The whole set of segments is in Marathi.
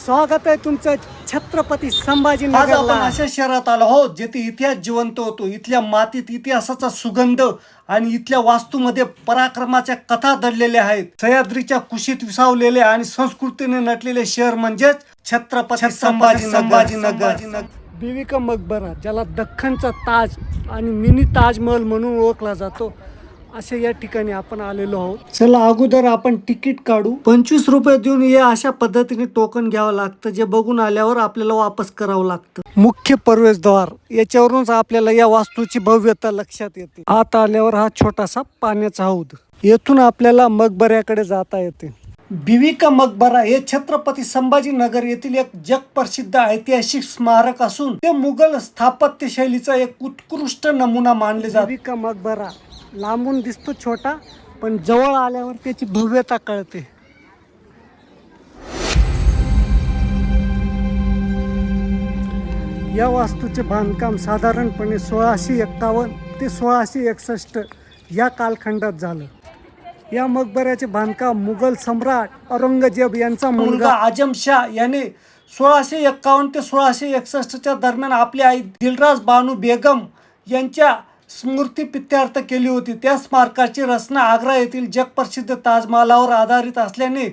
स्वागत आहे तुमचं छत्रपती आज संभाजीनगरला. आपण अशा शहरात आलो आहोत जेथे इतिहास जिवंत होतो. इथल्या मातीत इतिहासाचा सुगंध आणि इथल्या वास्तूमध्ये पराक्रमाच्या कथा दडलेल्या आहेत. सह्याद्रीच्या कुशीत विसावलेले आणि संस्कृतीने नटलेले शहर म्हणजेच छत्रपती संभाजीनगर. बीबी का मकबरा, ज्याला दख्खनचा ताज आणि मिनी ताजमहल म्हणून ओळखला जातो, अशा या ठिकाणी आपण आलेलो आहोत. चला अगोदर आपण तिकीट काढू. 25 रुपये देऊन या अशा पद्धतीने टोकन घ्यावं लागतं, जे बघून आल्यावर आपल्याला वापस करावं लागतं. मुख्य प्रवेशद्वार, याच्यावरूनच आपल्याला या वास्तूची भव्यता लक्षात येते. आत आल्यावर हा छोटासा पाण्याचा हौद, येथून आपल्याला मकबऱ्याकडे जाता येते. बीबी का मकबरा हे छत्रपती संभाजीनगर येथील एक जगप्रसिद्ध ऐतिहासिक स्मारक असून ते मुघल स्थापत्य शैलीचा एक उत्कृष्ट नमुना मानले जाते. बीबी का मकबरा लांबून दिसतो छोटा, पण जवळ आल्यावर त्याची भव्यता कळते. या वास्तूचे बांधकाम साधारणपणे 1651 ते 1661 या कालखंडात झालं. या मकबऱ्याचे बांधकाम मुघल सम्राट औरंगजेब यांचा मुलगा आजमशाह याने 1651 ते 1661 दरम्यान आपली आई दिलराज बानू बेगम यांच्या स्मृतीप्रित्यर्थ केली होती. त्या स्मारकाची रचना आग्रा येथील जगप्रसिद्ध ताजमहालावर आधारित असल्याने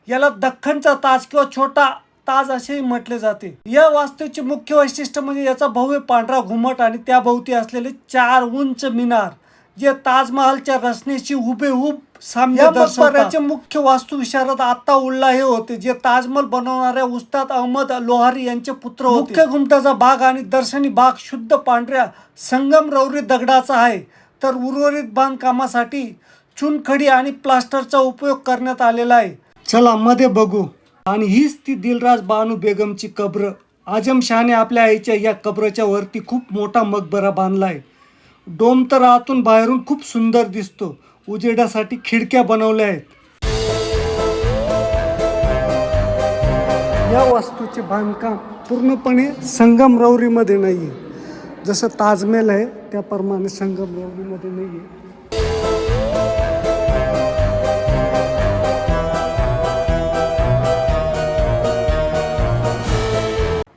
याला दख्खनचा ताज किंवा छोटा ताज असेही म्हटले जाते. या वास्तूचे मुख्य वैशिष्ट्य म्हणजे याचा भव्य पांढरा घुमट आणि त्याभोवती असलेले 4 उंच मिनार, जे ताजमहालच्या रचनेशी हुबेहूब साम्य दर्शवतात. मुख्य वास्तुविशारद आता उल्ला हे होते, जे ताजमहल बनवणाऱ्या उस्ताद अहमद लोहारी यांचे पुत्र होते. मुख्य घुमटाचा भाग आणि दर्शनी भाग शुद्ध पांढऱ्या संगमरवरी दगडाचा आहे, तर उर्वरित बांधकामासाठी चुनखडी आणि प्लास्टरचा उपयोग करण्यात आलेला आहे. चला मध्ये बघू. आणि हीच ती दिलराज बानू बेगमची कब्र. आजमशहाने आपल्या आईच्या या कब्रच्या वरती खूप मोठा मकबरा बांधलाय. डोम तर आतून बाहेरून खूप सुंदर दिसतो. उजेडासाठी खिडक्या बनवल्या आहेत. या वास्तूचे बांधकाम पूर्णपणे संगमरवरीमध्ये नाही आहे. जसं ताजमहल आहे त्याप्रमाणे संगमरवरीमध्ये नाही आहे.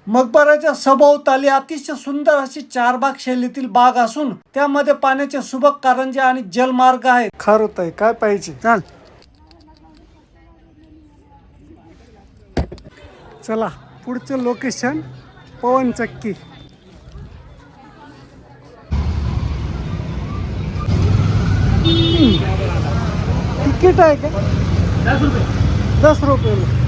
मकबराच्या सभोवताली अतिशय सुंदर अशी 4 बाग शैलीतील बाग असून त्यामध्ये पाण्याचे सुबक कारंजे आणि जलमार्ग आहेत. खारोत आहे, काय पाहिजे? चाल चला, पुढचं लोकेशन पवनचक्की. तिकीट आहे का? 10 रुपये.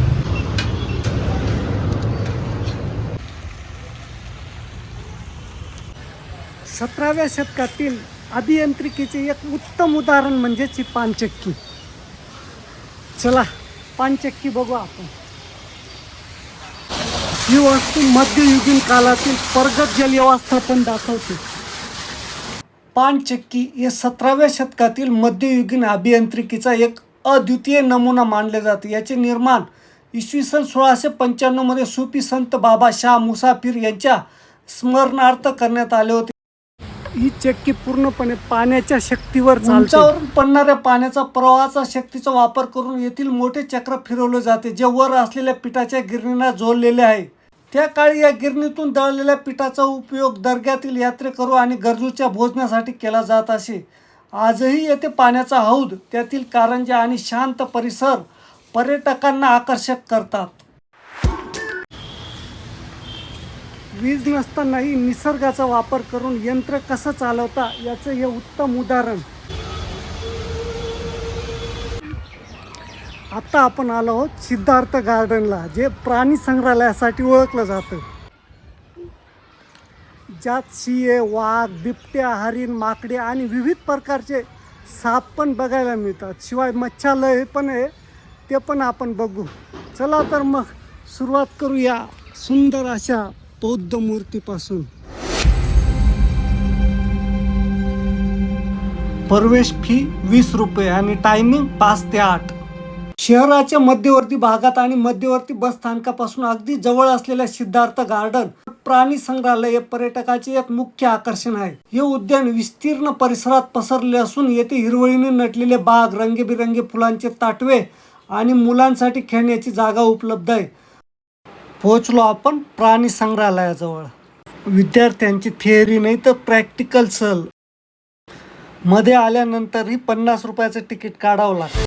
सतराव्या शतकातील अभियांत्रिकीचे एक उत्तम उदाहरण म्हणजेच ही पानचक्की. चला पानचक्की बघू आपण. ही वास्तू मध्ययुगीन काळातील प्रगत जलव्यवस्थापन दाखवते. पानचक्की हे 17व्या शतकातील मध्ययुगीन अभियांत्रिकीचा एक अद्वितीय नमुना मानले जाते. याचे निर्माण इसवी सन 1695 मध्ये सुफी संत बाबा शाह मुसाफिर यांच्या स्मरणार्थ करण्यात आले होते. ही चक्की पूर्णपणे पाण्याच्या शक्तीवर चालते. उंचावरून पडणाऱ्या पाण्याचा प्रवाहाचा शक्तीचा वापर करून येथील मोठे चक्र फिरवले जाते, जे वर असलेल्या पिठाच्या गिरणीला जोडलेले आहे. त्या काळी या गिरणीतून दळलेल्या पिठाचा उपयोग दर्ग्यातील यात्रेकरू आणि गरजूच्या भोजनासाठी केला जात असे. आजही येथे पाण्याचा हौद, त्यातील कारंजे आणि शांत परिसर पर्यटकांना आकर्षक करतात. वीज नसतानाही निसर्गाचा वापर करून यंत्र कसं चालवता याचं हे उत्तम उदाहरण. आता आपण आलो आहोत सिद्धार्थ गार्डनला, जे प्राणी संग्रहालयासाठी ओळखलं जातं. ज्यात सिंह, वाघ, बिबट्या, हरिण, माकडे आणि विविध प्रकारचे साप पण बघायला मिळतात. शिवाय मच्छालय पण आहे, ते पण आपण बघू. चला तर मग सुरुवात करूया सुंदर अशा बौद्ध मूर्तीपासून. प्रवेश फी 20 रुपये आणि टायमिंग 5 ते 8. शहराच्या मध्यवर्ती भागात आणि मध्यवर्ती बस स्थानकापासून अगदी जवळ असलेल्या सिद्धार्थ गार्डन प्राणी संग्रहालय हे पर्यटकाचे एक मुख्य आकर्षण आहे. हे उद्यान विस्तीर्ण परिसरात पसरले असून येथे हिरवळीने नटलेले बाग, रंगीबिरंगी फुलांचे ताटवे आणि मुलांसाठी खेळण्याची जागा उपलब्ध आहे. पोहोचलो आपण प्राणी संग्रहालयाजवळ. विद्यार्थ्यांची थिअरी नाही तर प्रॅक्टिकल सहल. मध्ये आल्यानंतरही 50 रुपयाचं तिकीट काढावं लागतं.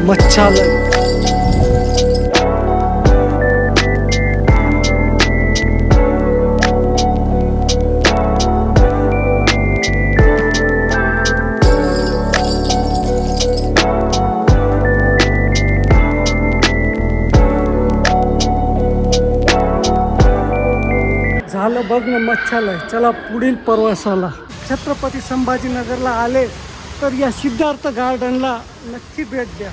मच्छालय. झालं बघ ना मच्छालय. चला पुढील प्रवासाला. छत्रपती संभाजीनगरला आले तर या सिद्धार्थ गार्डनला नक्की भेट द्या.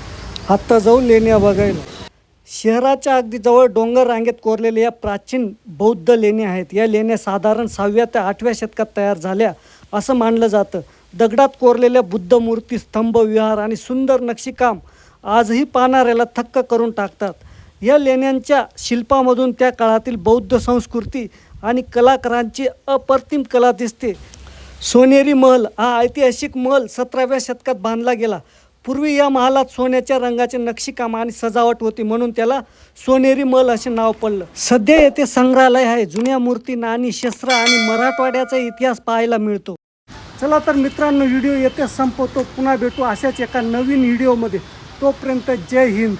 आत्ता जाऊ लेण्या बघायला. शहराच्या अगदी जवळ डोंगर रांगेत कोरलेल्या या प्राचीन बौद्ध लेण्या आहेत. या लेण्या साधारण 6व्या ते 8व्या शतकात तयार झाल्या असं मानलं जातं. दगडात कोरलेल्या बुद्ध मूर्ती, स्तंभ, विहार आणि सुंदर नक्षीकाम आजही पाहणाऱ्याला थक्क करून टाकतात. या लेण्यांच्या शिल्पामधून त्या काळातील बौद्ध संस्कृती आणि कलाकारांची अप्रतिम कला दिसते. सोनेरी महल हा ऐतिहासिक महल 17व्या शतकात बांधला गेला. पूर्वी या महालात सोन्याच्या रंगाचे नक्षीकाम आणि सजावट होती, म्हणून त्याला सोनेरी महल असे नाव पडलं. सध्या येथे संग्रहालय आहे. जुन्या मूर्ती, नाणी, शस्त्र आणि मराठवाड्याचा इतिहास पाहायला मिळतो. चला तर मित्रांनो, व्हिडिओ येथे संपवतो. पुन्हा भेटू अशाच एका नवीन व्हिडिओमध्ये. तोपर्यंत जय हिंद.